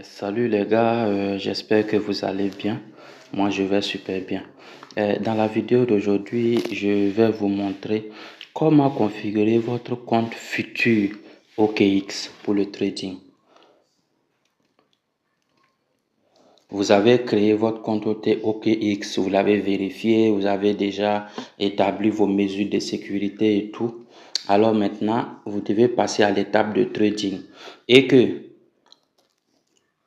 Salut les gars, j'espère que vous allez bien. Moi, je vais super bien. Dans la vidéo d'aujourd'hui, je vais vous montrer comment configurer votre compte futur OKX pour le trading. Vous avez créé votre compte OKX, vous l'avez vérifié, vous avez déjà établi vos mesures de sécurité et tout. Alors maintenant, vous devez passer à l'étape de trading et que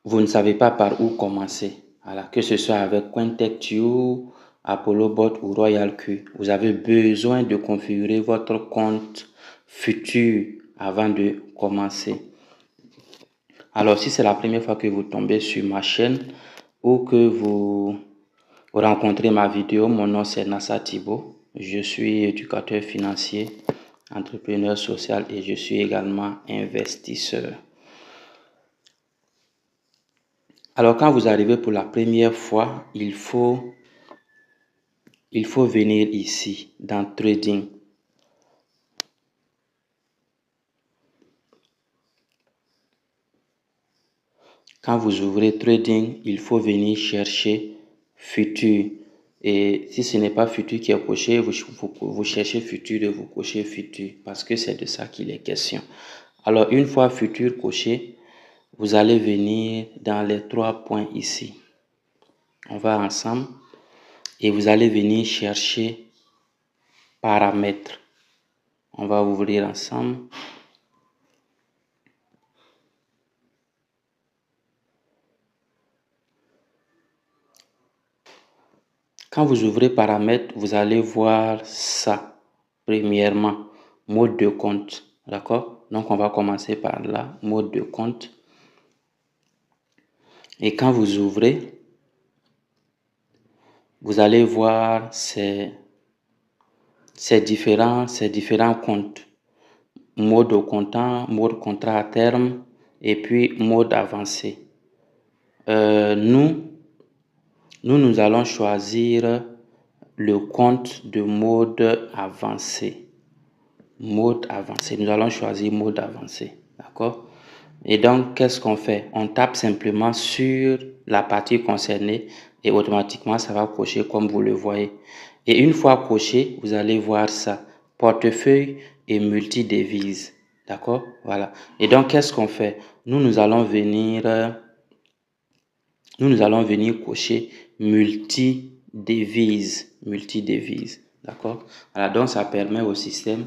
vous ne savez pas par où commencer. Voilà, que ce soit avec CoinTechTube, ApolloBot ou RoyalQ, vous avez besoin de configurer votre compte futur avant de commencer. Alors, si c'est la première fois que vous tombez sur ma chaîne ou que vous rencontrez ma vidéo, mon nom c'est Nassa Thibault. Je suis éducateur financier, entrepreneur social et je suis également investisseur. Alors, quand vous arrivez pour la première fois, il faut venir ici dans Trading. Quand vous ouvrez Trading, il faut venir chercher Futur. Et si ce n'est pas Futur qui est coché, vous cherchez Futur et vous cochez Futur parce que c'est de ça qu'il est question. Alors, une fois Futur coché, vous allez venir dans les 3 points ici. On va ensemble et vous allez venir chercher Paramètres. On va ouvrir ensemble. Quand vous ouvrez Paramètres, vous allez voir ça. Premièrement, mode de compte. D'accord? Donc, on va commencer par là. Mode de compte. Et quand vous ouvrez, vous allez voir ces différents comptes. Mode au comptant, mode contrat à terme et puis mode avancé. Nous allons choisir le compte de mode avancé. Mode avancé. Nous allons choisir mode avancé. D'accord? Et donc, qu'est-ce qu'on fait? On tape simplement sur la partie concernée et automatiquement, ça va cocher comme vous le voyez. Et une fois coché, vous allez voir ça. Portefeuille et multi-devises. D'accord? Voilà. Et donc, qu'est-ce qu'on fait? Nous allons venir cocher multi-devises. Multi-devises. D'accord? Voilà. Donc, ça permet au système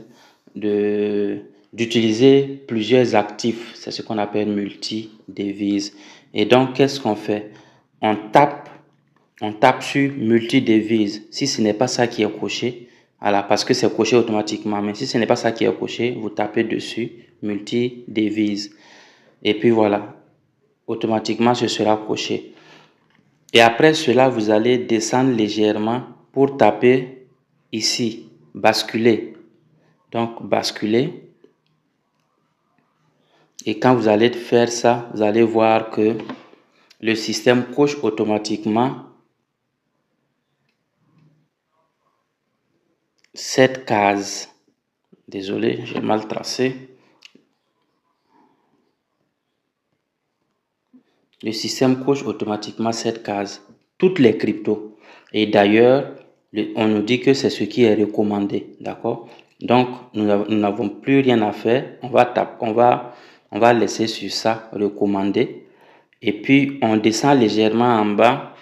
d'utiliser plusieurs actifs. C'est ce qu'on appelle multi-devises. Et donc, qu'est-ce qu'on fait? On tape sur multi-devises. Si ce n'est pas ça qui est coché, voilà, parce que c'est coché automatiquement. Mais si ce n'est pas ça qui est coché, vous tapez dessus multi-devises. Et puis voilà, automatiquement, ce sera coché. Et après cela, vous allez descendre légèrement pour taper ici, basculer. Donc, basculer. Et quand vous allez faire ça, vous allez voir que le système coche automatiquement cette case. Désolé, j'ai mal tracé. Le système coche automatiquement cette case. Toutes les cryptos. Et d'ailleurs, on nous dit que c'est ce qui est recommandé. D'accord? Donc, nous n'avons plus rien à faire. On va laisser sur ça, recommander. Et puis, on descend légèrement en bas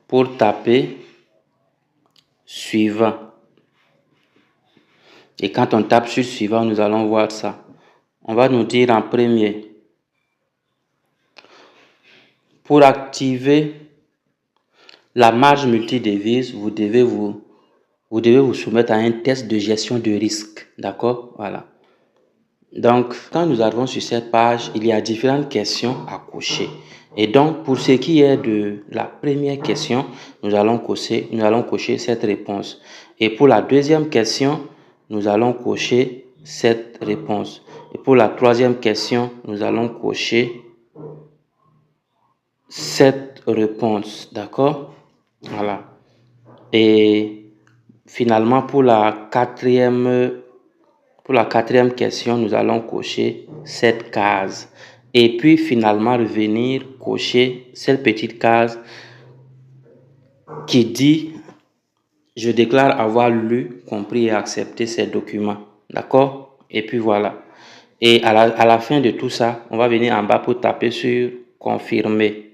pour taper suivant. Et quand on tape sur suivant, nous allons voir ça. On va nous dire en premier, pour activer la marge multidevise, vous devez vous soumettre à un test de gestion de risque. D'accord? Voilà. Donc, quand nous arrivons sur cette page, il y a différentes questions à cocher. Et donc, pour ce qui est de la première question, nous allons cocher cette réponse. Et pour la deuxième question, nous allons cocher cette réponse. Et pour la troisième question, nous allons cocher cette réponse. D'accord? Voilà. Et finalement, pour la quatrième question, nous allons cocher cette case. et puis finalement revenir cocher cette petite case qui dit « Je déclare avoir lu, compris et accepté ces documents ». D'accord? Et puis voilà. Et à la fin de tout ça, on va venir en bas pour taper sur « Confirmer ».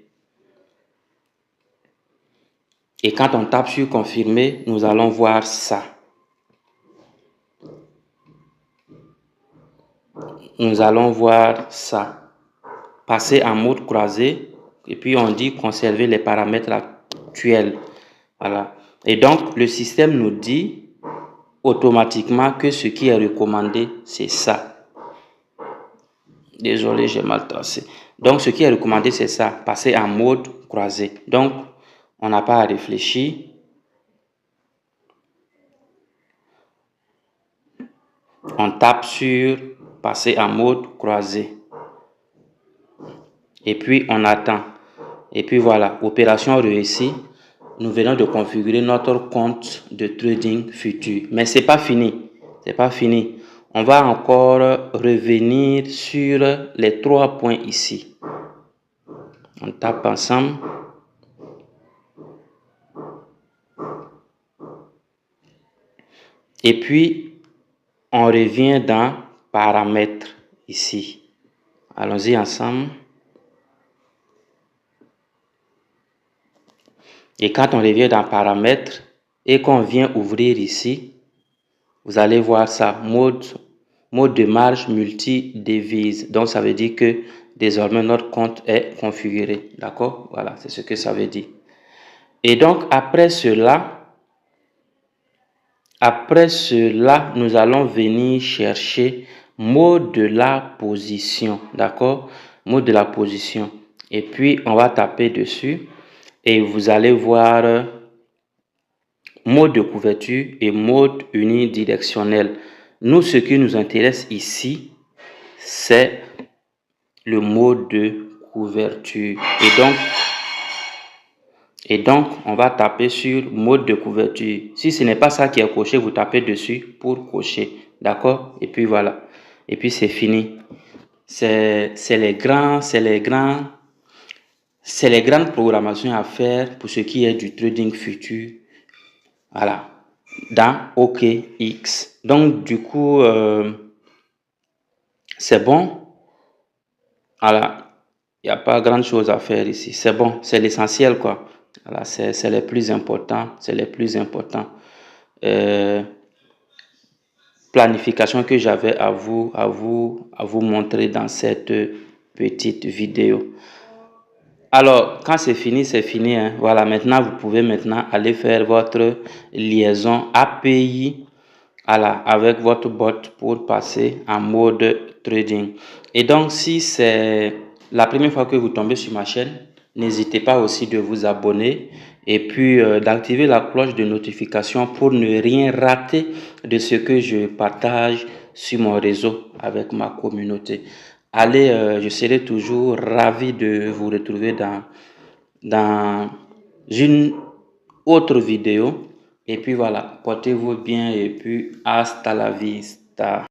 Et quand on tape sur « Confirmer », nous allons voir ça. Nous allons voir ça. Passer en mode croisé. Et puis on dit « Conserver les paramètres actuels ». Voilà. Et donc, le système nous dit automatiquement que ce qui est recommandé, c'est ça. Désolé, j'ai mal tracé. Donc, ce qui est recommandé, c'est ça. Passer en mode croisé. Donc, on n'a pas à réfléchir. On tape sur passer en mode croisé. Et puis, on attend. Et puis voilà, opération réussie. Nous venons de configurer notre compte de trading futur. Mais ce n'est pas fini. C'est pas fini. On va encore revenir sur les 3 points ici. On tape ensemble. Et puis, on revient dans paramètres ici. Allons-y ensemble. Et quand on revient dans paramètres et qu'on vient ouvrir ici, vous allez voir ça, mode de marge multi-devise. Donc, ça veut dire que désormais, notre compte est configuré. D'accord? Voilà, c'est ce que ça veut dire. Et donc, après cela, nous allons venir chercher mode de la position. D'accord? Mode de la position. Et puis, on va taper dessus et vous allez voir mode de couverture et mode unidirectionnel. Nous, ce qui nous intéresse ici, c'est le mode de couverture. Et donc, on va taper sur mode de couverture. Si ce n'est pas ça qui est coché, vous tapez dessus pour cocher. D'accord? Et puis voilà. Et puis c'est fini. C'est les grandes programmations à faire pour ce qui est du trading futur. Voilà. Dans OKX. Donc, du coup, c'est bon. Voilà. Il n'y a pas grand chose à faire ici. C'est bon. C'est l'essentiel, quoi. Voilà. C'est les plus importants. C'est les plus importants. Planification que j'avais à vous montrer dans cette petite vidéo. Alors, quand c'est fini, c'est fini. Hein. Voilà, maintenant, vous pouvez maintenant aller faire votre liaison API avec votre bot pour passer en mode trading. Et donc, si c'est la première fois que vous tombez sur ma chaîne, n'hésitez pas aussi de vous abonner et puis d'activer la cloche de notification pour ne rien rater de ce que je partage sur mon réseau avec ma communauté. Allez, je serai toujours ravi de vous retrouver dans une autre vidéo. Et puis voilà, portez-vous bien et puis hasta la vista.